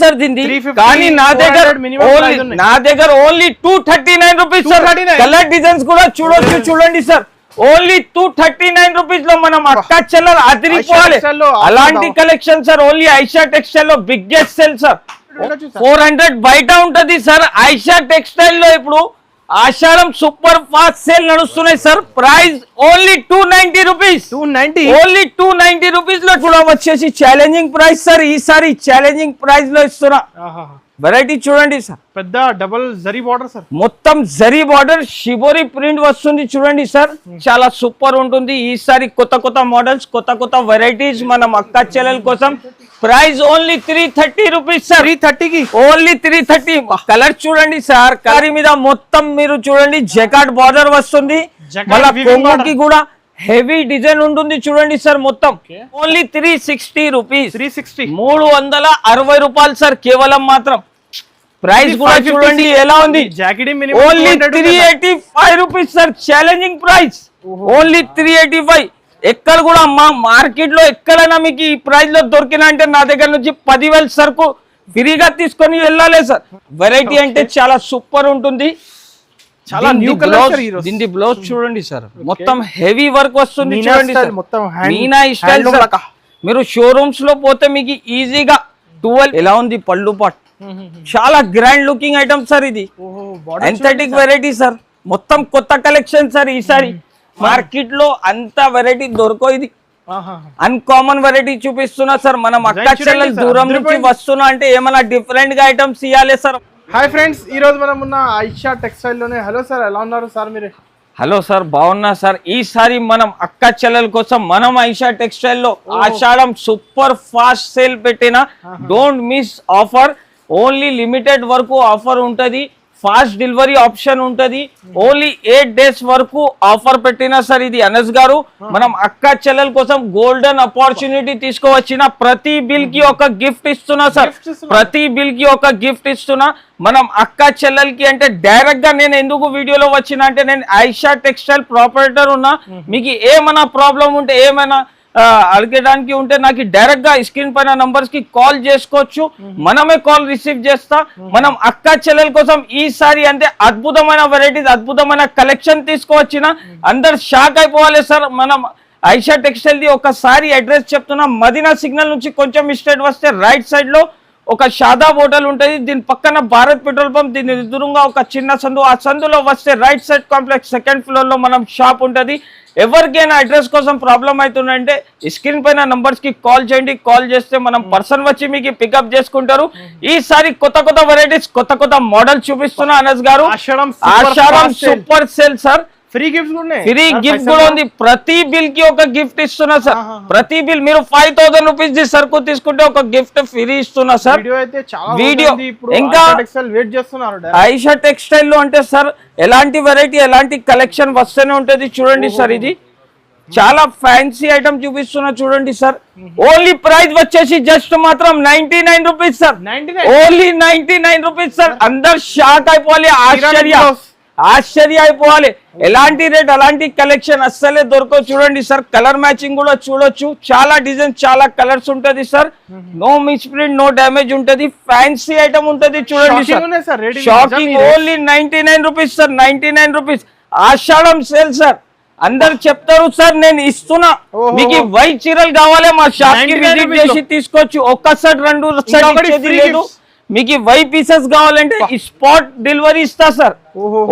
Sir దీన్ని, కానీ నా దగ్గర only 239 rupees sir. Colour designs కూడా చూడండి సార్. ఓన్లీ 239 రూపీస్ లో మనం అక్క చెల్లెలు అదిరిపోవాలి అలాంటి collection sir. Only Aisha textile లో బిగ్గెస్ట్ సేల్ సార్. 400 బయట ఉంటది సార్. ఐషా టెక్స్టైల్ లో ఇప్పుడు ఆషాఢం సూపర్ ఫాస్ట్ సేల్ నడుస్తున్నాయి sir. Price only 290 rupees. 290 only 290 rupees లో కూడా వచ్చేసి ఛాలెంజింగ్ ప్రైస్ సార్. ఈసారి ఛాలెంజింగ్ ప్రైస్ లో ఇస్తున్నా. వెరైటీ చూడండి సార్. పెద్ద డబుల్ జరీ బార్డర్ సార్. మొత్తం జరీ బార్డర్ షిబోరి ప్రింట్ వస్తుంది చూడండి సార్. చాలా సూపర్ ఉంటుంది. ఈసారి కొత్త మోడల్స్, కొత్త వెరైటీస్ మనం అక్క చెల్లెల కోసం. Price only 330 rupees sir. 330 కి ఓన్లీ 330. కలర్ చూడండి సార్. కలర్ మీద మొత్తం మీరు చూడండి జకాట్ బార్డర్ వస్తుంది. మళ్ళీ కొంగుకి కూడా హెవీ డిజైన్ ఉంటుంది చూడండి సార్. మొత్తం ఓన్లీ 360 రూపీస్. 360 రూపాయలు సార్ కేవలం మాత్రం. ప్రైస్ కూడా చూడండి ఎలా ఉంది. Only 385 rupees sir. Challenging price only 385. ఎక్కడ కూడా మా మార్కెట్ లో ఎక్కడైనా మీకు ఈ ప్రైస్ లో దొరికినా అంటే నా దగ్గర నుంచి 10,000 సరుకు ఫ్రీగా తీసుకొని వెళ్ళాలి సార్. వెరైటీ అంటే చాలా సూపర్ ఉంటుంది. చాలా న్యూ కలర్. దీని బ్లౌజ్ చూడండి సార్. మొత్తం హెవీ వర్క్ వస్తుంది చూడండి సార్. Meena style sir. మీరు షోరూమ్స్ లో పోతే మీకు ఈజీగా 12 ఎలా ఉంది పళ్ళు పాట్. చాలా గ్రాండ్ లుకింగ్ ఐటమ్ సార్. ఇది ఎంథెటిక్ వెరైటీ సార్. మొత్తం కొత్త కలెక్షన్ సార్. ఈసారి మార్కెట్ లో అంత వెరైటీ దొరకో. ఇది అన్కామన్ వెరైటీ చూపిస్తున్నా సార్. మనం అక్క చెల్లెలు దూరం నుంచి వస్తున్నా అంటే ఏమైనా డిఫరెంట్ గా ఐటమ్స్ ఇవ్వాలి సార్. హాయ్ ఫ్రెండ్స్, ఈ రోజు మనం ఉన్న ఐషా టెక్స్టైల్ లోనే. హలో సార్, ఎలా ఉన్నారు సార్ మీరు? హలో సార్, బాగున్నా సార్. ఈసారి మనం అక్క చెల్లెల కోసం మనం ఐషా టెక్స్టైల్ లో ఆషాఢం సూపర్ ఫాస్ట్ సేల్ పెట్టిన. Don't miss offer. Only limited వరకు ఆఫర్ ఉంటది. ఫాస్ట్ డెలివరీ ఆప్షన్ ఉంటది. ఓన్లీ 8 డేస్ వరకు ఆఫర్ పెట్టినా సార్. ఇది అనస్ గారు మనం అక్క చెల్లెల కోసం గోల్డెన్ ఆపర్చునిటీ తీసుకువచ్చిన. ప్రతి బిల్ కి ఒక గిఫ్ట్ ఇస్తున్నా సార్. ప్రతి బిల్ కి ఒక గిఫ్ట్ ఇస్తున్నా. మనం అక్క చెల్లెలకి అంటే డైరెక్ట్ గా నేను ఎందుకు వీడియోలో వచ్చిన అంటే నేను ఐషా టెక్స్టైల్ ప్రాపరేటర్ ఉన్నా. మీకు ఏమైనా ప్రాబ్లం ఉంటే ఏమైనా అడగడానికి ఉంటే నాకు డైరెక్ట్ గా స్క్రీన్ పైన నంబర్స్ కి కాల్ చేసుకోవచ్చు. మనమే కాల్ రిసీవ్ చేస్తా. మనం అక్క చెల్లెల కోసం ఈసారి అంటే అద్భుతమైన వెరైటీస్, అద్భుతమైన కలెక్షన్ తీసుకువచ్చిన. అందరు షాక్ అయిపోవాలి సార్. మనం ఐషా టెక్స్టైల్ ది ఒకసారి అడ్రస్ చెప్తున్నా. మదీనా సిగ్నల్ నుంచి కొంచెం స్ట్రైట్ వస్తే రైట్ సైడ్ లో ఒక షాదాబ్ హోటల్ ఉంటుంది. దీని పక్కన భారత్ పెట్రోల్ పంప్. దీని ఎదురుగా ఒక చిన్న సందు. ఆ సందులో వస్తే right side complex second floor లో మనం షాప్ ఉంటుంది. ఎవరికైనా అడ్రస్ కోసం ప్రాబ్లం అవుతుందంటే స్క్రీన్ పైన నంబర్స్ కి కాల్ చేయండి. కాల్ చేస్తే మనం పర్సన్ వచ్చి మీకు పికప్ చేసుకుంటారు. ఈసారి కొత్త వెరైటీస్, కొత్త మోడల్ చూపిస్తున్నా అనస్ గారు. Ashadham super sale sir. Free gifts కూడా ఫ్రీ గిఫ్ట్ కూడా ఉంది. ప్రతి బిల్ కి ఒక గిఫ్ట్ ఇస్తున్నా సార్. ప్రతి బిల్ మీరు 5,000 రూపీస్ ది సరుకు తీసుకుంటే ఒక గిఫ్ట్ ఫ్రీ ఇస్తున్నా సార్. వీడియో ఇంకా ఐషా టెక్స్టైల్ లో అంటే సార్ ఎలాంటి వెరైటీ, ఎలాంటి కలెక్షన్ వస్తూనే ఉంటది చూడండి సార్. ఇది చాలా ఫ్యాన్సీ ఐటమ్ చూపిస్తున్నా చూడండి సార్. ఓన్లీ ప్రైస్ వచ్చేసి జస్ట్ మాత్రం 99 rupees sir. Only 99 rupees sir. అందరు షాక్ అయిపోవాలి, ఆశ్చర్య అయిపోవాలి. ఎలాంటి రేట్, అలాంటి కలెక్షన్ అస్సలే దొరకవు చూడండి సార్. కలర్ మ్యాచింగ్ కూడా చూడొచ్చు. చాలా డిజైన్, చాలా కలర్స్ ఉంటది sir. No misprint, no damage ఉంటది. ఫ్యాన్సీ ఐటమ్ ఉంటది చూడండి sir. Shocking. Only 99 rupees sir. 99 rupees. Ashadham sale sir. అందరు చెప్తారు సార్ నేను ఇస్తున్నా. మీకు వైట్ చీరలు కావాలి మా షాప్ కి విజిట్ చేసి తీసుకోవచ్చు. ఒక్కసారి 2 లేదు. మీకు వై పీసెస్ కావాలంటే స్పాట్ డెలివరీ ఇస్తా sir.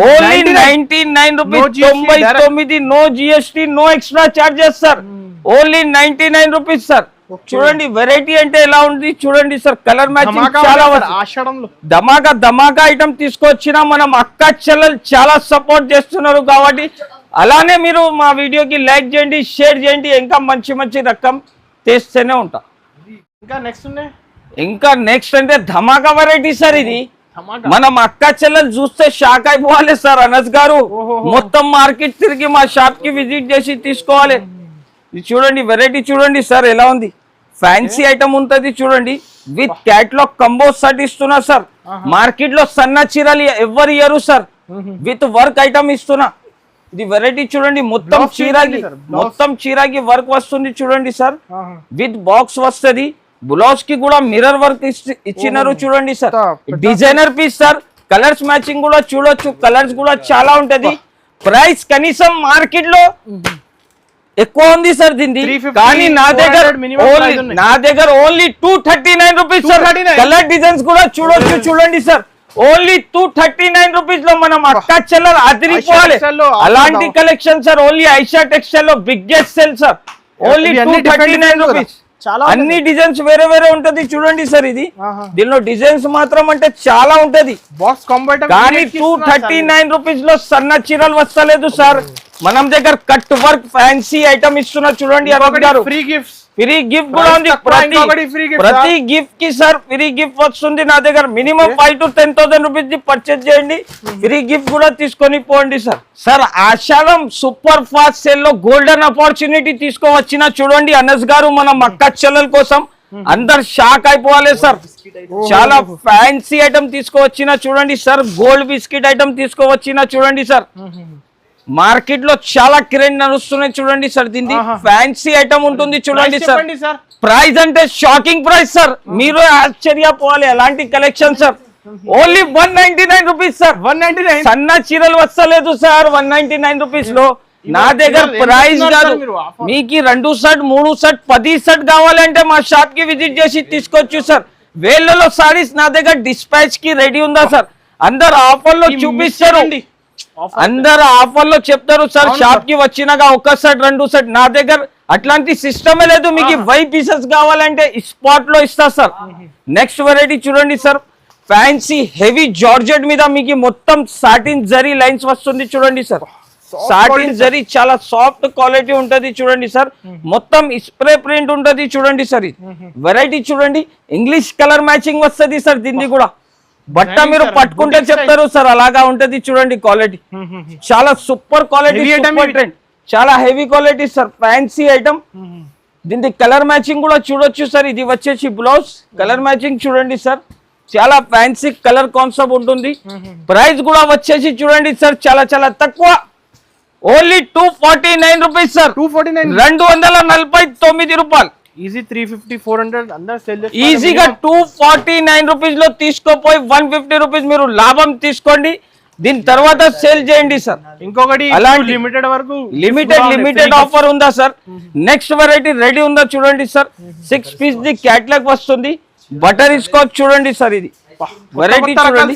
Only 99 rupees. 99. No GST, no extra charges sir. Only 99 rupees sir. చూడండి వెరైటీ అంటే ఎలా ఉంది చూడండి సార్. కలర్ మ్యాచింగ్ చాలా ధమాకా ఐటమ్ తీసుకొచ్చిన. మనం అక్క చెల్లెలు చాలా సపోర్ట్ చేస్తున్నారు కాబట్టి అలానే మీరు మా వీడియోకి లైక్ చేయండి, షేర్ చేయండి. ఇంకా మంచి రకం తెస్తూనే ఉంటా. ఇంకా నెక్స్ట్ అంటే ధమాకా వెరైటీ సార్. ఇది మనం అక్క చెల్లెలు చూస్తే షాక్ అయిపోవాలి సార్. అనస్ గారు మొత్తం మార్కెట్ తిరిగి మా షాప్ కి విజిట్ చేసి తీసుకోవాలి. ఇది చూడండి వెరైటీ చూడండి సార్ ఎలా ఉంది. ఫ్యాన్సీ ఐటమ్ ఉంటది చూడండి. విత్ క్యాట్లాగ్ కంబో సెట్ ఇస్తున్నా సార్. మార్కెట్ లో సన్న చీరలు ఎవరు ఇయ్యరు సార్. విత్ వర్క్ ఐటమ్ ఇస్తున్నా. ఇది వెరైటీ చూడండి. మొత్తం చీరాకి వర్క్ వస్తుంది చూడండి సార్. విత్ బాక్స్ వస్తుంది. బ్లౌజ్ కి కూడా మిర్రర్ వర్క్ ఇచ్చినారు చూడండి sir. Designer piece sir. Colours matching కూడా చూడొచ్చు, కలర్స్ కూడా చాలా ఉంటది. ప్రైస్ కనీసం మార్కెట్ లో ఎక్కువ ఉంది సార్ దీన్ని, కానీ నా దగ్గర only 239 rupees sir. Colour designs కూడా చూడొచ్చు చూడండి సార్. ఓన్లీ 239 రూపీస్ లో మనం అక్క చెల్లెలు అదిరిపోవాలి అలాంటి collection sir. Only Aisha textile లో biggest sale sir. Only 239 rupees. అన్ని డిజైన్స్ వేరే వేరే ఉంటది చూడండి సార్. ఇది దీనిలో డిజైన్స్ మాత్రం అంటే చాలా ఉంటది బాక్స్ కంఫర్టబుల్, కానీ 239 రూపీస్ లో సన్న చీరలు వస్తలేదు సార్. మనం దగ్గర కట్ వర్క్ ఫ్యాన్సీ ఐటమ్ ఇస్తున్నా చూడండి. ఫ్రీ గిఫ్ట్స్, ఫ్రీ గిఫ్ట్ కూడా ఉంది. ప్రతి గిఫ్ట్ కి సార్ ఫ్రీ గిఫ్ట్ వస్తుంది నా దగ్గర. Minimum 5,000 to 10,000 rupees the purchase చేయండి, ఫ్రీ గిఫ్ట్ కూడా తీసుకొని పోండి సార్. సార్ ఆషాఢం సూపర్ ఫాస్ట్ సేల్ లో గోల్డెన్ ఆపర్చునిటీ తీసుకోవచ్చిన చూడండి అనస్ గారు మన అక్క చెల్లెల కోసం. అందరు షాక్ అయిపోవాలి సార్. చాలా ఫ్యాన్సీ ఐటమ్ తీసుకోవచ్చిన చూడండి సార్. గోల్డ్ బిస్కెట్ ఐటమ్ తీసుకోవచ్చిన చూడండి సార్. మార్కెట్ లో చాలా క్రేజ్ నడుస్తున్నాయి చూడండి సార్. దీన్ని ఫ్యాన్సీ ఐటమ్ ఉంటుంది చూడండి సార్. ప్రైస్ అంటే షాకింగ్ ప్రైస్ సార్. మీరు ఆశ్చర్యపోవాలి అలాంటి collection sir. Only 199 rupees sir. 199 సన్న చీరలు వస్తలేదు సార్ 199 రూపీస్ లో. నా దగ్గర ప్రైస్ కాదు, మీకు 2 సెట్ 3 సెట్ 10 సెట్ కావాలంటే మా షాప్ కి విజిట్ చేసి తీసుకోవచ్చు సార్. వేళ్ళలో సారీస్ నా దగ్గర డిస్పాచ్ కి రెడీ ఉందా సార్. అందరు ఆఫర్ లో చూపిస్తారు, అందరు ఆఫర్ లో చెప్తారు సార్. షాప్ కి వచ్చినాక 1 సెట్ 2 సెట్. నా దగ్గర అట్లాంటి సిస్టమే లేదు. మీకు 5 పీసెస్ కావాలంటే స్పాట్ లో ఇస్తా సార్. నెక్స్ట్ వెరైటీ చూడండి సార్. ఫ్యాన్సీ హెవీ జార్జెట్ మీద మీకు మొత్తం సాటిన్ జరీ లైన్స్ వస్తుంది చూడండి సార్. సాటిన్ జరీ చాలా సాఫ్ట్ క్వాలిటీ ఉంటది చూడండి సార్. మొత్తం స్ప్రే ప్రింట్ ఉంటది చూడండి సార్. వెరైటీ చూడండి. ఇంగ్లీష్ కలర్ మ్యాచింగ్ వస్తుంది సార్. దీన్ని కూడా బట్ట మీరు పట్టుకుంటే చెప్తారు సార్, అలాగా ఉంటది చూడండి క్వాలిటీ. చాలా సూపర్ క్వాలిటీ, చాలా heavy quality sir. Fancy item. దీనికి కలర్ మ్యాచింగ్ కూడా చూడొచ్చు సార్. ఇది వచ్చేసి బ్లౌజ్ కలర్ మ్యాచింగ్ చూడండి సార్. చాలా ఫ్యాన్సీ కలర్ కాన్సెప్ట్ ఉంటుంది. ప్రైస్ కూడా వచ్చేసి చూడండి సార్ చాలా చాలా తక్కువ. Only 249 rupees sir. 249 రూపాయలు. ఈజీ 350 400 అందరూ సేల్ చేస్తారు. ఈజీగా 249 రూపీస్ లో తీసుకోపోయి 150 రూపీస్ మీరు లాభం తీసుకోండి. దీని తర్వాత సేల్ చేయండి సార్. ఇంకొకటి లిమిటెడ్ వరకు లిమిటెడ్ ఆఫర్ ఉందా సార్. నెక్స్ట్ వెరైటీ రెడీ ఉందా చూడండి సార్. 6 పీస్ ది క్యాట్లాగ్ వస్తుంది. బటర్ స్కాచ్ చూడండి సార్. ఇది వెరైటీ చూడండి.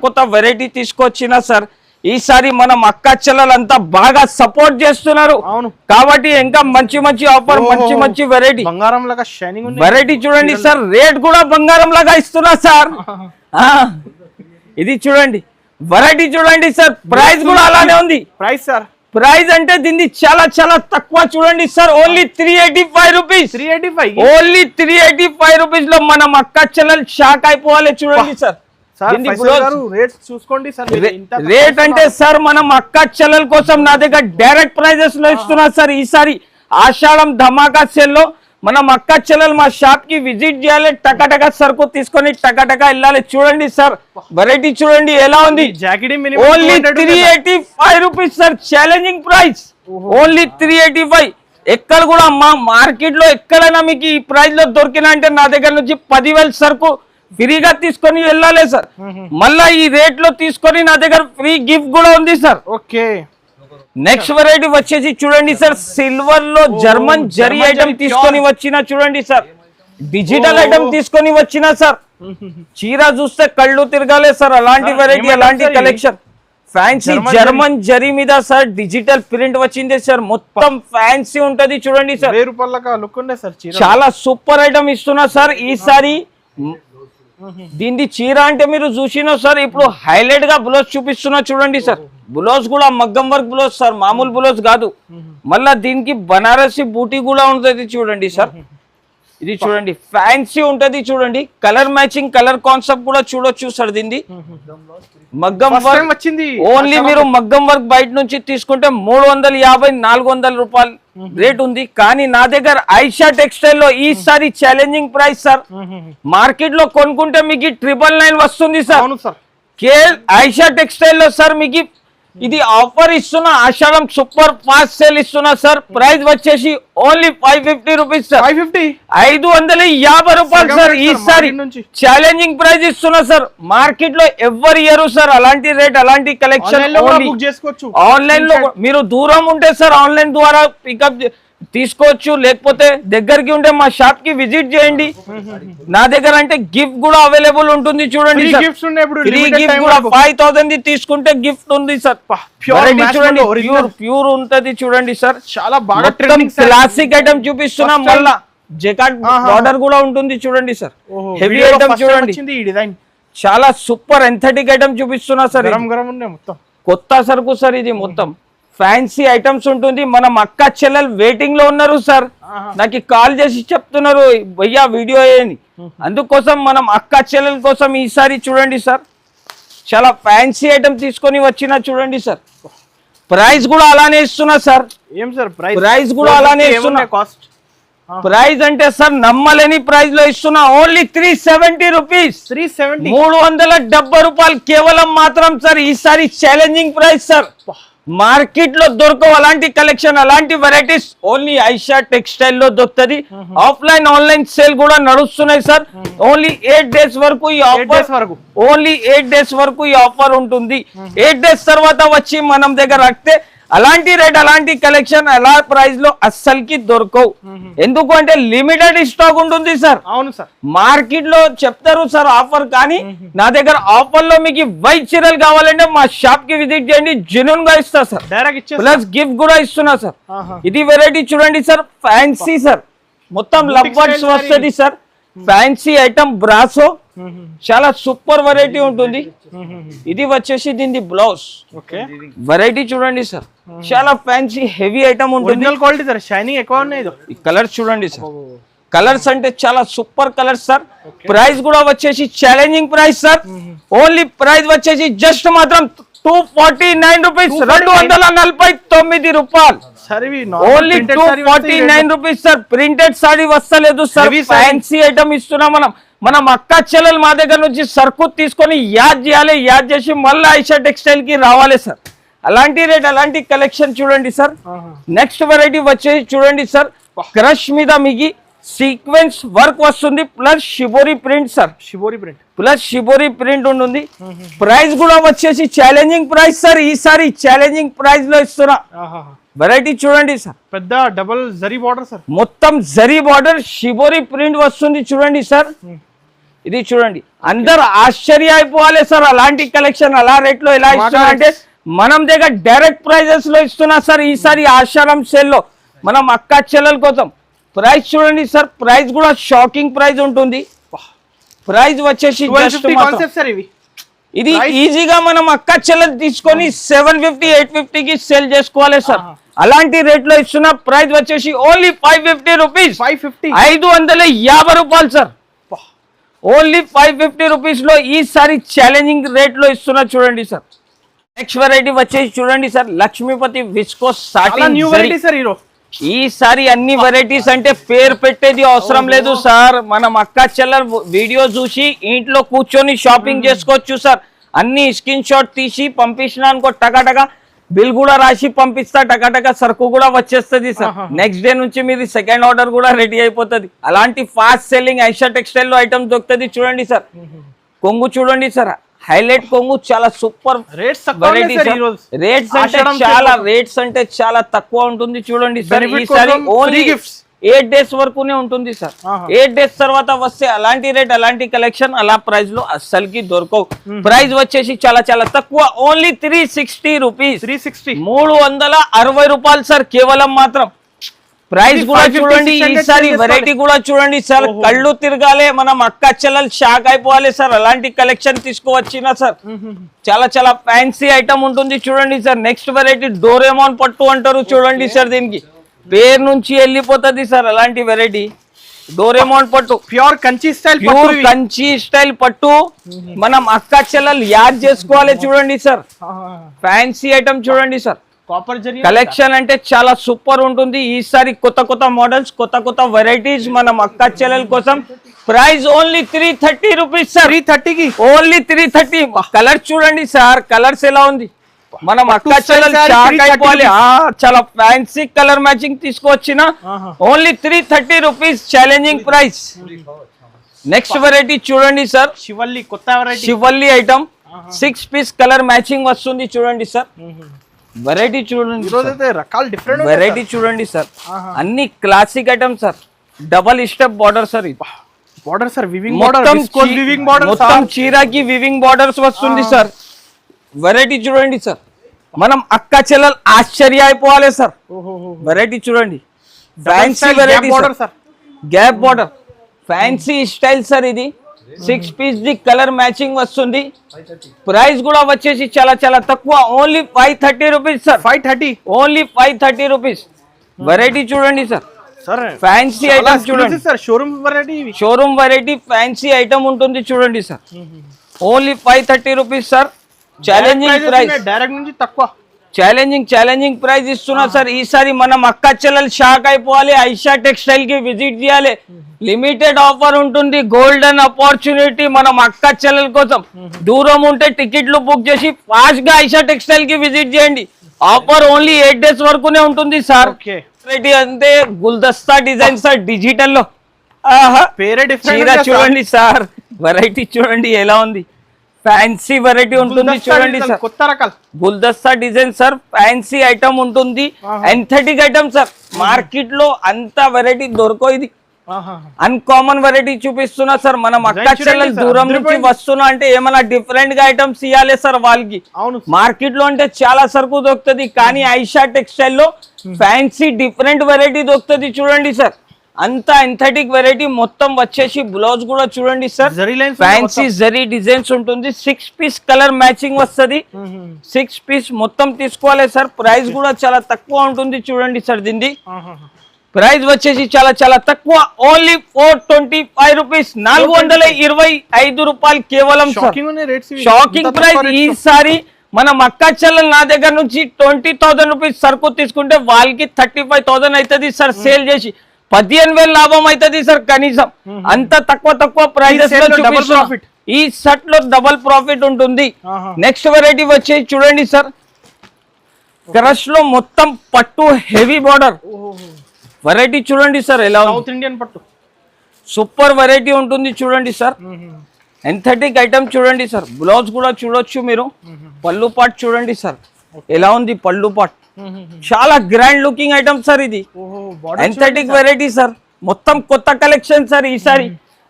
కొత్త వెరైటీ తీసుకొచ్చిన సార్. ఈసారి మనం అక్క చెల్లెలంతా బాగా సపోర్ట్ చేస్తున్నారు కాబట్టి ఇంకా మంచి ఆఫర్, మంచి వెరైటీ. బంగారం లాగా షైనింగ్ ఉంది వెరైటీ చూడండి సార్. రేట్ కూడా బంగారం లాగా ఇస్తున్నా సార్. ఇది చూడండి వెరైటీ చూడండి సార్. ప్రైస్ కూడా అలానే ఉంది. ప్రైస్ సార్, ప్రైస్ అంటే దీన్ని చాలా చాలా తక్కువ చూడండి sir. Only 385 rupees. 385 only 385 rupees లో మనం అక్క చెల్లెలు షాక్ అయిపోవాలి చూడండి సార్. రేట్ అంటే సార్ మనం అక్క చెల్లెల కోసం నా దగ్గర డైరెక్ట్ ప్రైజెస్ లో ఇస్తున్నా సార్. ఈసారి ఆషాఢం ధమాకా సేల్ లో మనం అక్క చెల్లెలు మా షాప్ కి విజిట్ చేయాలి. టకా సరుకు తీసుకొని టకా వెళ్ళాలి చూడండి సార్. వెరైటీ చూడండి ఎలా ఉంది. Only 385 rupees sir. Challenging price. Only 385. ఎక్కడ కూడా మా మార్కెట్ లో ఎక్కడైనా మీకు ఈ ప్రైస్ లో దొరికినా అంటే నా దగ్గర నుంచి 10,000 సరుకు ఫ్రీగా తీసుకొని వెళ్ళాలి సార్. మళ్ళా ఈ రేట్ లో తీసుకొని నా దగ్గర ఫ్రీ గిఫ్ట్ కూడా ఉంది సార్. ఓకే. నెక్స్ట్ వెరైటీ వచ్చేసి చూడండి సార్. సిల్వర్ లో జర్మన్ జరీ ఐటమ్ తీసుకొని వచ్చిన చూడండి సార్. డిజిటల్ ఐటమ్ తీసుకొని వచ్చిన సార్. చీర చూస్తే కళ్ళు తిరగాలి సార్. అలాంటి వెరైటీ, అలాంటి కలెక్షన్. ఫ్యాన్సీ జర్మన్ జరీ మీద సార్ డిజిటల్ ప్రింట్ వచ్చింది సార్. మొత్తం ఫ్యాన్సీ ఉంటది చూడండి సార్. 1000 రూపాయల లుక్ ఉంది సార్. చాలా సూపర్ ఐటమ్ ఇస్తున్నా సార్ ఈసారి. దీన్ని చీర అంటే మీరు చూసినా సార్. ఇప్పుడు హైలైట్ గా బ్లౌజ్ చూపిస్తున్నా చూడండి సార్. బ్లౌజ్ కూడా మగ్గం వర్క్ బ్లౌజ్ సార్, మామూలు బ్లౌజ్ కాదు. మళ్ళా దీనికి బనారసి బూటీ కూడా ఉంటది చూడండి సార్. ఇది చూడండి ఫ్యాన్సీ ఉంటది చూడండి. కలర్ మ్యాచింగ్ కలర్ కాన్సెప్ట్ కూడా చూడొచ్చు సార్. దీన్ని మగ్గం వర్క్ వచ్చింది. ఓన్లీ మీరు మగ్గం వర్క్ బయట నుంచి తీసుకుంటే 350-400 రూపాయలు రేట్ ఉంది. కానీ నా దగ్గర ఐషా టెక్స్టైల్ లో ఈసారి ఛాలెంజింగ్ ప్రైస్ సార్. మార్కెట్ లో కొనుక్కుంటే మీకు 999 వస్తుంది సార్. ఐషా టెక్స్టైల్ లో సార్ మీకు ఇది ఆఫర్ ఇస్తున్నా, ఆషాఢం సూపర్ ఫాస్ట్ సేల్ ఇస్తున్నా సార్. ప్రైస్ వచ్చేసి ఓన్లీ 550 రూపీస్ సార్. 550 రూపాయలు సార్. ఈసారి ఛాలెంజింగ్ ప్రైస్ ఇస్తున్నా సార్. మార్కెట్ లో ఎవరు ఇయ్యరు సార్ అలాంటి రేట్, అలాంటి కలెక్షన్. ఆన్లైన్ లో మీరు దూరం ఉంటే సార్ ఆన్లైన్ ద్వారా పికప్ తీసుకోవచ్చు, లేకపోతే దగ్గరికి ఉంటే మా షాప్ కి విజిట్ చేయండి. నా దగ్గర అంటే గిఫ్ట్ కూడా అవైలబుల్ ఉంటుంది చూడండి. ఫ్రీ గిఫ్ట్ కూడా 5000 తీసుకుంటే గిఫ్ట్ ఉంది సార్. చూడండి ప్యూర్ ఉంటది చూడండి సార్. చాలా బాగా క్లాసిక్ ఐటమ్ చూపిస్తున్నా. మళ్ళా జెకార్డ్ బార్డర్ కూడా ఉంటుంది చూడండి సార్. హెవీ ఐటమ్ చూడండి, చాలా సూపర్ ఎంథెటిక్ ఐటమ్ చూపిస్తున్నా సార్. కొత్త సరుకు సార్ ఇది, మొత్తం ఫ్యాన్సీ ఐటమ్స్ ఉంటుంది. మనం అక్క చెల్లెలు వెయిటింగ్ లో ఉన్నారు సార్, నాకు కాల్ చేసి చెప్తున్నారు భయ్యా వీడియో అని. అందుకోసం మనం అక్క చెల్లెల కోసం ఈసారి చూడండి సార్, చాలా ఫ్యాన్సీ ఐటమ్ తీసుకొని వచ్చినా చూడండి సార్. ప్రైస్ కూడా అలానే ఇస్తున్నా సార్. ఏం సార్ ప్రైస్ కూడా అలానే ఇస్తున్నా. కాస్ట్ ప్రైస్ అంటే సార్ నమ్మలేని ప్రైస్ లో ఇస్తున్నా. Only 370 rupees. 370 రూపాయలు కేవలం మాత్రం సార్. ఈసారి ఛాలెంజింగ్ ప్రైస్ సార్. మార్కెట్ లో దొరకవు అలాంటి కలెక్షన్, అలాంటి వెరైటీస్ ఓన్లీ ఐషా టెక్స్టైల్ లో దొరుకుతుంది. ఆఫ్లైన్ ఆన్లైన్ సేల్ కూడా నడుస్తున్నాయి సార్. ఓన్లీ 8 డేస్ వరకు ఈ ఆఫర్, ఓన్లీ 8 డేస్ వరకు ఈ ఆఫర్ ఉంటుంది. 8 డేస్ తర్వాత వచ్చి మనం దగ్గర రాస్తే అలాంటి రేట్, అలాంటి కలెక్షన్, అలా ప్రైస్ లో అస్సలకి దొరకవు. ఎందుకు అంటే లిమిటెడ్ స్టాక్ ఉంటుంది సార్. అవును సార్. మార్కెట్ లో చెప్తారు సార్ ఆఫర్, కానీ నా దగ్గర ఆఫర్ లో మీకు వైట్ చీరలు కావాలంటే మా షాప్ కి విజిట్ చేయండి, జెన్యూన్ గా ఇస్తా సార్. ప్లస్ గిఫ్ట్ కూడా ఇస్తున్నా సార్. ఇది వెరైటీ చూడండి సార్, ఫ్యాన్సీ సార్, మొత్తం లవ్ బర్డ్స్ వస్తుంది సార్. ఫ్యాన్సీ ఐటమ్ బ్రాసో, చాలా సూపర్ వెరైటీ ఉంటుంది. ఇది వచ్చేసి దీని బ్లౌజ్ వెరైటీ చూడండి సార్, చాలా ఫ్యాన్సీ హెవీ ఐటమ్ ఉంటుంది. క్వాలిటీ సార్, షైనింగ్ ఎక్కువ ఉన్నాయి. కలర్స్ చూడండి సార్, కలర్స్ అంటే చాలా సూపర్ కలర్స్ సార్. ప్రైస్ కూడా వచ్చేసి challenging price sir. Only price వచ్చేసి జస్ట్ మాత్రం 249 రూపీస్, 249 రూపాయలు. Only 249 rupees sir. Printed saree వస్తలేదు సార్, ఫ్యాన్సీ ఐటమ్ ఇస్తున్నాం మనం. మనం అక్క చెల్లెలు మా దగ్గర నుంచి సరుకు తీసుకొని యాడ్ చేయాలి, యాడ్ చేసి మళ్ళీ ఐషా టెక్స్టైల్ కి రావాలి సార్. అలాంటి రేట్, అలాంటి కలెక్షన్ చూడండి సార్. నెక్స్ట్ వెరైటీ వచ్చేసి చూడండి సార్, క్రష్ మీద మీకు సీక్వెన్స్ వర్క్ వస్తుంది, plus shibori print sir. Shibori print plus shibori print ఉంటుంది. ప్రైస్ కూడా వచ్చేసి ఛాలెంజింగ్ ప్రైస్ సార్. ఈసారి ఛాలెంజింగ్ ప్రైస్ లో ఇస్తున్నా. వెరైటీ చూడండి సార్, పెద్ద డబుల్ జరీ బార్డర్ సార్, మొత్తం జరీ బార్డర్, షిబోరి ప్రింట్ వస్తుంది చూడండి సార్. ఇది చూడండి, అందరు ఆశ్చర్య అయిపోవాలి సార్. అలాంటి కలెక్షన్ అలా రేట్ లో ఎలా ఇస్తున్నా అంటే మనం దగ్గర డైరెక్ట్ ప్రైజెస్ లో ఇస్తున్నా సార్. ఈసారి ఆషాఢం సేల్ లో మనం అక్క చెల్లెల కోసం ప్రైస్ చూడండి సార్. ప్రైస్ కూడా షాకింగ్ ప్రైస్ ఉంటుంది. ప్రైస్ వచ్చేసి ఇది ఈజీగా మనం అక్క చెల్లెలు తీసుకొని 750, 850 కి సేల్ చేసుకోవాలి సార్. అలాంటి రేట్ లో ఇస్తున్న ప్రైస్ వచ్చేసి ఓన్లీ 550 రూపీస్. 550 రూపాయలు సార్. ఓన్లీ 550 రూపీస్ లో ఈసారి ఛాలెంజింగ్ రేట్ లో ఇస్తున్నా చూడండి సార్. నెక్స్ట్ వెరైటీ వచ్చేసి చూడండి sir, Lakshmipati viscose satin new variety sir. ఈసారి అన్ని వెరైటీస్ అంటే పేరు పెట్టేది అవసరం లేదు సార్. మనం అక్క చెల్లెల వీడియో చూసి ఇంట్లో కూర్చొని షాపింగ్ చేసుకోవచ్చు సార్. అన్ని స్క్రీన్ షాట్ తీసి పంపించిన అనుకో, టకాటక బిల్ కూడా రాసి పంపిస్తా, టకాటక సరుకు కూడా వచ్చేస్తుంది సార్. నెక్స్ట్ డే నుంచి మీరు సెకండ్ ఆర్డర్ కూడా రెడీ అయిపోతుంది. అలాంటి ఫాస్ట్ సెల్లింగ్ ఐషా టెక్స్టైల్ లో ఐటమ్ దొరుకుతుంది చూడండి సార్. కొంగు చూడండి సార్, హైలైట్ కొంగు, చాలా సూపర్ రేట్స్ అంటే చాలా తక్కువ ఉంటుంది చూడండి సార్. ఈసారి ఓన్లీ 8 డేస్ వరకునే ఉంటుంది సార్. 8 డేస్ తర్వాత వస్తే అలాంటి రేట్, అలాంటి కలెక్షన్ అలా ప్రైస్ లో అస్సలకి దొరకవు. ప్రైస్ వచ్చేసి చాలా చాలా తక్కువ, ఓన్లీ 360 రూపీస్. 360 రూపాయలు సార్ కేవలం మాత్రం. ప్రైస్ కూడా చూడండి, ఈసారి వెరైటీ కూడా చూడండి సార్. కళ్ళు తిరగాలి, మనం అక్క చెల్లెలు షాక్ అయిపోవాలి సార్. అలాంటి కలెక్షన్ తీసుకువచ్చినా సార్. చాలా చాలా ఫ్యాన్సీ ఐటమ్ ఉంటుంది చూడండి సార్. నెక్స్ట్ వెరైటీ డోరేమోన్ పట్టు అంటారు చూడండి సార్. దీనికి పేరు నుంచి వెళ్ళిపోతుంది సార్. అలాంటి వెరైటీ డోరేమోన్ పట్టు, pure Kanchi style, pure Kanchi style పట్టు మనం అక్క చెల్లెలు యాడ్ చేసుకోవాలి చూడండి సార్. ఫ్యాన్సీ ఐటమ్ చూడండి సార్. కలెక్షన్ అంటే చాలా సూపర్ ఉంటుంది. ఈసారి కొత్త కొత్త మోడల్స్, కొత్త కొత్త వెరైటీస్ మనం అక్క చెల్లెల కోసం. Price only 330 rupees sir. 330 కి ఓన్లీ 330. కలర్ చూడండి సార్, కలర్స్ ఎలా ఉంది, మనం అక్క చెల్లెలు షాక్ అయిపోవాలి. చాలా ఫ్యాన్సీ కలర్ మ్యాచింగ్ తీసుకొచ్చిన only 330 rupees challenging price. Next variety చూడండి సార్, శివల్లి కొత్త variety, Shivalli item 6 piece colour matching వస్తుంది చూడండి సార్. వెరైటీ చూడండి, రకాలు డిఫరెంట్ వెరైటీ చూడండి సార్, అన్ని classic item sir. Double step border sir, ఇది border sir, weaving border, weaving border, మొత్తం చీరాకి వివింగ్ బార్డర్స్ వస్తుంది సార్. వెరైటీ చూడండి సార్, మనం అక్క చెల్లెలు ఆశ్చర్య అయిపోవాలి సార్. వెరైటీ చూడండి, fancy variety sir, gap border fancy style sir. ఇది 6 పీస్ ది కలర్ మ్యాచింగ్ వస్తుంది. ప్రైస్ కూడా వచ్చేసి చాలా చాలా తక్కువ, only 530 rupees sir. 530, only 530 rupees. Variety చూడండి సార్, ఫ్యాన్సీ ఐటమ్ చూడండి sir, showroom variety, showroom variety fancy item ఉంటుంది చూడండి sir. Only 530 rupees sir. Challenging price, direct నుంచి తక్కువ, ఛాలెంజింగ్ ప్రైస్ ఇస్తున్నా సార్. ఈసారి మనం అక్క చెల్లెలు షాక్ అయిపోవాలి. ఐషా టెక్స్టైల్ కి విజిట్ చేయాలి. లిమిటెడ్ ఆఫర్ ఉంటుంది, గోల్డెన్ ఆపర్చునిటీ మనం అక్క చెల్లెల కోసం. దూరం ఉంటే టికెట్లు బుక్ చేసి ఫాస్ట్ గా ఐషా టెక్స్టైల్ కి విజిట్ చేయండి. ఆఫర్ ఓన్లీ 8 డేస్ వరకునే ఉంటుంది సార్. వెరైటీ అంటే గుల్దస్తా డిజైన్ సార్, డిజిటల్ లో. చీర చూడండి సార్, వెరైటీ చూడండి ఎలా ఉంది, ఫ్యాన్సీ వెరైటీ ఉంటుంది చూడండి సార్. కొత్త రకాలు గుల్దస్తా డిజైన్ సార్, ఫ్యాన్సీ ఐటమ్ ఉంటుంది, ఎంథెటిక్ ఐటమ్ సార్. మార్కెట్ లో అంత వెరైటీ దొరకవు, ఇది అన్కామన్ వెరైటీ చూపిస్తున్నా సార్. మనం అక్క చెల్లెలు దూరం నుంచి వస్తున్నా అంటే ఏమైనా డిఫరెంట్ గా ఐటమ్స్ ఇవ్వాలి సార్ వాళ్ళకి. మార్కెట్ లో అంటే చాలా సరుకు దొరుకుతుంది, కానీ ఐషా టెక్స్టైల్ లో ఫ్యాన్సీ డిఫరెంట్ వెరైటీ దొరుకుతుంది చూడండి సార్. అంతా ఎంథెటిక్ వెరైటీ, మొత్తం వచ్చేసి బ్లౌజ్ కూడా చూడండి సార్, ఫ్యాన్సీ జరీ డిజైన్స్ ఉంటుంది. 6 పీస్ కలర్ మ్యాచింగ్ వస్తుంది. 6 పీస్ మొత్తం తీసుకోవాలి సార్. ప్రైస్ కూడా చాలా తక్కువ ఉంటుంది చూడండి సార్. దీన్ని ప్రైస్ వచ్చేసి చాలా చాలా తక్కువ, ఓన్లీ 425 రూపీస్, 425 రూపాయలు కేవలం సార్. Shocking price. ఈసారి మనం అక్క చెల్లెలు నా దగ్గర నుంచి 20,000 రూపీస్ సరుకు తీసుకుంటే వాళ్ళకి 35,000 అవుతుంది సార్. సేల్ చేసి 15,000 లాభం అవుతుంది సార్ కనీసం. అంత తక్కువ ప్రైజెస్ లో చూపిస్తున్నాం. ఈ సెట్ లో డబల్ ప్రాఫిట్ ఉంటుంది. నెక్స్ట్ వెరైటీ వచ్చేసి చూడండి సార్, క్రష్ లో మొత్తం పట్టు హెవీ బార్డర్ వెరైటీ చూడండి సార్ ఎలా ఉంది. సౌత్ ఇండియన్ పట్టు సూపర్ వెరైటీ ఉంటుంది చూడండి సార్. ఎంథెటిక్ ఐటమ్ చూడండి సార్. బ్లౌజ్ కూడా చూడొచ్చు మీరు. పళ్ళు పాట్ చూడండి సార్ ఎలా ఉంది, పళ్ళు పాట్ చాలా గ్రాండ్ లుకింగ్ ఐటమ్ సార్. ఇది ఎంథెటిక్ వెరైటీ సార్, మొత్తం కొత్త కలెక్షన్ సార్. ఈసారి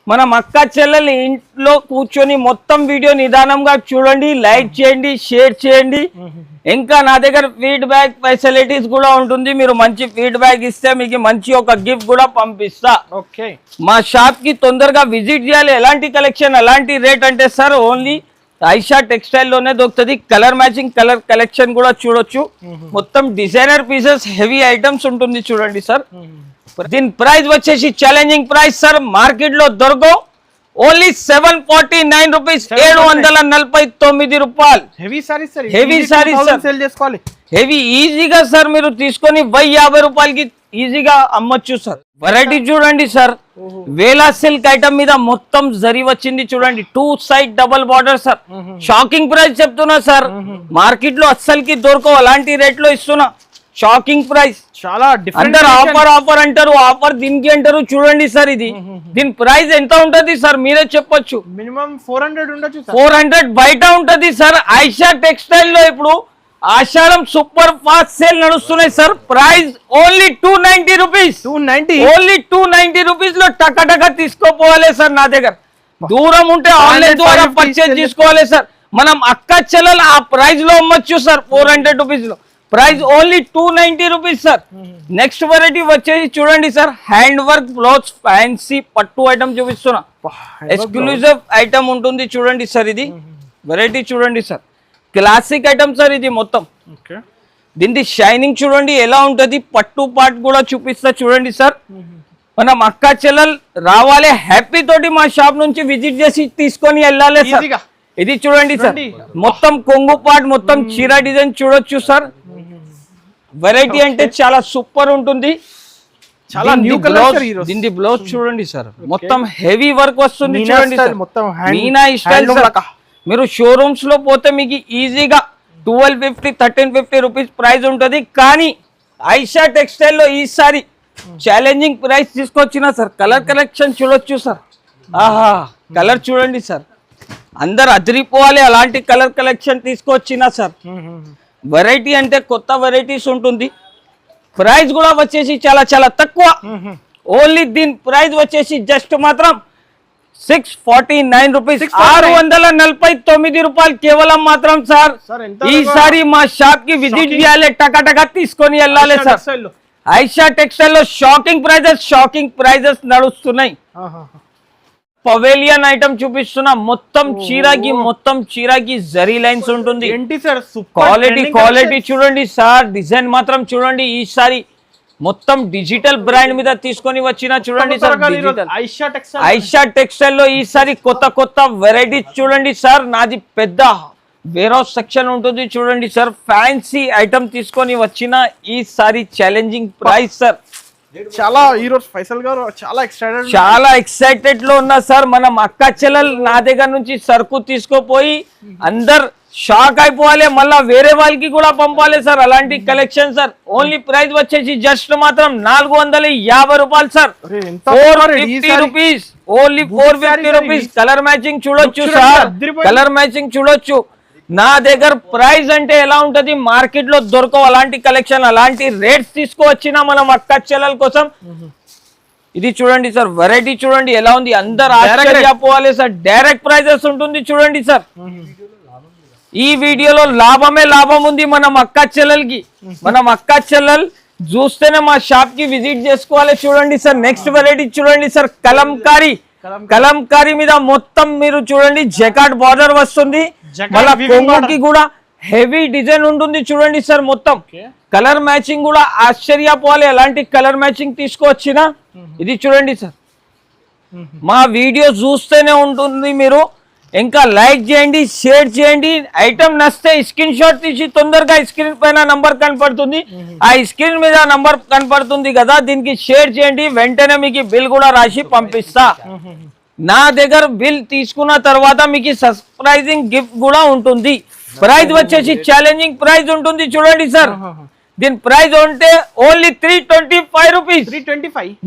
మనం అక్క చెల్లెలు ఇంట్లో కూర్చొని మొత్తం వీడియో నిదానంగా చూడండి, లైక్ చేయండి, షేర్ చేయండి. ఇంకా నా దగ్గర ఫీడ్బ్యాక్ ఫెసిలిటీస్ కూడా ఉంటుంది. మీరు మంచి ఫీడ్బ్యాక్ ఇస్తే మీకు మంచి ఒక గిఫ్ట్ కూడా పంపిస్తా. ఓకే, మా షాప్ కి తొందరగా విజిట్ చేయాలి. ఎలాంటి కలెక్షన్, ఎలాంటి రేట్ అంటే సార్ ఓన్లీ ఐషా టెక్స్టైల్ లోనే దొరుకుతుంది. కలర్ మ్యాచింగ్ కలర్ కలెక్షన్ కూడా చూడొచ్చు. మొత్తం డిజైనర్ పీసెస్ హెవీ ఐటమ్స్ ఉంటుంది చూడండి సార్. దీని ప్రైస్ వచ్చేసి ఛాలెంజింగ్ ప్రైస్ సార్, మార్కెట్ లో దొరకవు. ఓన్లీ 749 రూపీస్, 749 రూపాయలు. Heavy saris sir, heavy saris sir, sale చేసుకోవాలి. హెవీ ఈజీగా సార్ మీరు తీసుకొని 50 రూపాయలకి ఈజీగా అమ్మొచ్చు సార్. వెరైటీ చూడండి సార్, వేలా సిల్క్ ఐటమ్ మీద మొత్తం జరీ వచ్చింది చూడండి. 2 side double border sir. Shocking price చెప్తున్నా సార్, మార్కెట్ లో అస్సలకి దొరకవు, అలాంటి రేట్ లో ఇస్తున్నా. Shocking price. చాలా అంటారు ఆఫర్ అంటారు, ఆఫర్ దీనికి అంటారు చూడండి సార్. ఇది దీని ప్రైస్ ఎంత ఉంటది సార్ మీరే చెప్పొచ్చు. మినిమం 400 ఉండొచ్చు. 400 బయట ఉంటది సార్. ఐషా టెక్స్టైల్ లో ఇప్పుడు ఆషాఢం సూపర్ ఫాస్ట్ సేల్ నడుస్తున్నాయి sir. Price only 290 rupees. 290, only 290 rupees లో టక తీసుకోపోవాలి సార్. నా దగ్గర దూరం ఉంటే ఆన్లైన్ ద్వారా పర్చేజ్ చేసుకోవాలి సార్. మనం అక్క చెల్లెలు ఆ ప్రైస్ లో అమ్మొచ్చు సార్. 400 రూపీస్ లో price only 290 rupees sir. Next variety వచ్చేసి చూడండి sir, hand work blouse fancy పట్టు ఐటమ్ చూపిస్తున్నా. ఎక్స్క్లూజివ్ ఐటమ్ ఉంటుంది చూడండి సార్. ఇది వెరైటీ చూడండి సార్, క్లాసిక్ ఐటమ్ సార్. ఇది మొత్తం దీని షైనింగ్ చూడండి ఎలా ఉంటది. పట్టు పాట్ కూడా చూపిస్తా చూడండి సార్. మనం అక్క చెల్లెలు రావాలి హ్యాపీ తోటి మా షాప్ నుంచి విజిట్ చేసి తీసుకొని వెళ్ళాలి సార్. ఇది చూడండి సార్, మొత్తం కొంగు పాట్, మొత్తం చీర డిజైన్ చూడొచ్చు సార్. వెరైటీ అంటే చాలా సూపర్ ఉంటుంది. చాలా న్యూ కలర్. దీని బ్లౌజ్ చూడండి సార్, మొత్తం హెవీ వర్క్ వస్తుంది చూడండి సార్. మీనా స్టైల్. మీరు షోరూమ్స్ లో పోతే మీకు ఈజీగా 1250 1350 రూపీస్ ప్రైస్ ఉంటుంది. కానీ ఐషా టెక్స్టైల్ లో ఈసారి ఛాలెంజింగ్ ప్రైస్ తీసుకొచ్చిన సార్. కలర్ కలెక్షన్ చూడొచ్చు సార్. ఆహా కలర్ చూడండి సార్, అందరు అదిరిపోవాలి అలాంటి కలర్ కలెక్షన్ తీసుకొచ్చిన సార్. వెరైటీ అంటే కొత్త వెరైటీస్ ఉంటుంది. ప్రైస్ కూడా వచ్చేసి చాలా చాలా తక్కువ. ఓన్లీ దీని ప్రైస్ వచ్చేసి జస్ట్ మాత్రం 649 రూపీస్, 649 రూపాయలు కేవలం మాత్రం సార్. ఈసారి మా షాప్ కి విజిట్ చేయాలి, టకా తీసుకొని వెళ్ళాలి సార్. ఐషా టెక్స్టైల్ లో షాకింగ్ ప్రైజెస్ నడుస్తున్నాయి. పవేలియన్ ఐటమ్ చూపిస్తున్నా, మొత్తం చీరకి జరీ లైన్స్ ఉంటుంది. ఏంటి సార్ క్వాలిటీ చూడండి సార్, డిజైన్ మాత్రం చూడండి. ఈసారి మొత్తం డిజిటల్ బ్రాండ్ మీద తీసుకొని వచ్చిన చూడండి సార్. ఐషా టెక్స్టైల్ లో ఈసారి కొత్త వెరైటీస్ చూడండి సార్. నాది పెద్ద వేర్ హౌస్ సెక్షన్ ఉంటుంది చూడండి సార్. ఫ్యాన్సీ ఐటమ్ తీసుకొని వచ్చిన ఈసారి ఛాలెంజింగ్ ప్రైస్ సార్. చాలా ఈరోజు ఫైసల్ గారు చాలా ఎక్సైటెడ్ లో ఉన్నా సార్. మనం అక్క చెల్లెలు నా దగ్గర నుంచి సరుకు తీసుకుపోయి అందరు షాక్ అయిపోవాలి, మళ్ళా వేరే వాళ్ళకి కూడా పంపాలి సార్. అలాంటి కలెక్షన్ సార్. ఓన్లీ ప్రైస్ వచ్చేసి జస్ట్ మాత్రం 450 రూపాయలు sir. 450 rupees, only 450 rupees. Colour matching చూడొచ్చు సార్, కలర్ మ్యాచింగ్ చూడొచ్చు. నా దగ్గర ప్రైస్ అంటే ఎలా ఉంటది, మార్కెట్ లో దొరకవు అలాంటి కలెక్షన్, అలాంటి రేట్స్ తీసుకువచ్చిన మనం అక్క చెల్లెల కోసం. ఇది చూడండి సార్, వెరైటీ చూడండి ఎలా ఉంది, అందరు ఆశ్చర్యపోవాలి సార్. డైరెక్ట్ ప్రైజెస్ ఉంటుంది చూడండి సార్. ఈ వీడియోలో లాభం ఉంది మనం అక్క చెల్లెలకి. మనం అక్క చెల్లెలు చూస్తేనే మా షాప్ కి విజిట్ చేసుకోవాలి చూడండి సార్. నెక్స్ట్ వెరైటీ చూడండి సార్, కలంకారీ మీద మొత్తం మీరు చూడండి జకాట్ బార్డర్ వస్తుంది. మళ్ళా కొంగుకి కూడా హెవీ డిజైన్ ఉంటుంది చూడండి సార్. మొత్తం కలర్ మ్యాచింగ్ కూడా ఆశ్చర్యపోవాలి, అలాంటి కలర్ మ్యాచింగ్ తీసుకువచ్చిన. ఇది చూడండి సార్, మా వీడియో చూస్తేనే ఉంటుంది. మీరు ఇంకా లైక్ చేయండి, షేర్ చేయండి. ఐటమ్ నచ్చితే స్క్రీన్ షాట్ తీసి తొందరగా స్క్రీన్ పైన నంబర్ కనపడుతుంది, ఆ స్క్రీన్ మీద నంబర్ కనపడుతుంది కదా, దీనికి షేర్ చేయండి. వెంటనే మీకు బిల్ కూడా రాసి పంపిస్తా. నా దగ్గర బిల్ తీసుకున్న తర్వాత మీకు సర్ప్రైజింగ్ గిఫ్ట్ కూడా ఉంటుంది. ప్రైస్ వచ్చేసి ఛాలెంజింగ్ ప్రైస్ ఉంటుంది చూడండి సార్. దీని ప్రైస్ ఉంటే ఓన్లీ 325 రూపీస్,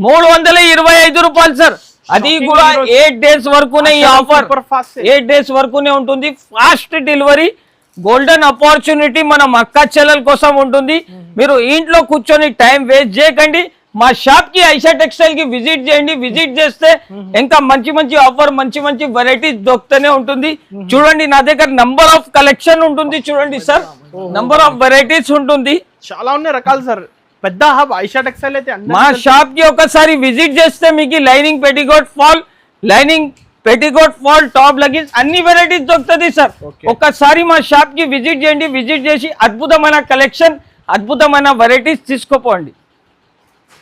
325 రూపాయలు సార్. అది కూడా 8 డేస్ వరకునే ఈ ఆఫర్, 8 డేస్ వరకునే ఉంటుంది. ఫాస్ట్ డెలివరీ, గోల్డెన్ ఆపర్చునిటీ మనం అక్క చెల్లెల కోసం ఉంటుంది. మీరు ఇంట్లో కూర్చొని టైం వేస్ట్ చేయకండి, మా షాప్ కి ఐషా టెక్స్టైల్ కి విజిట్ చేయండి. విజిట్ చేస్తే ఇంకా మంచి ఆఫర్, మంచి వెరైటీస్ దొరుకుతూనే ఉంటుంది. చూడండి నా దగ్గర నంబర్ ఆఫ్ కలెక్షన్ ఉంటుంది చూడండి సార్, నంబర్ ఆఫ్ వెరైటీస్ ఉంటుంది. చాలా ఉన్నాయి రకాలు సార్. పెద్ద హబ్ ఐషా టెక్స్టైల్ అయితే. మా షాప్ కి ఒకసారి విజిట్ చేస్తే మీకు lining petticoat fall top leggings అన్ని వెరైటీస్ దొరుకుతుంది సార్. ఒక్కసారి మా షాప్ కి విజిట్ చేయండి. విజిట్ చేసి అద్భుతమైన కలెక్షన్, అద్భుతమైన వెరైటీస్ తీసుకోపోండి.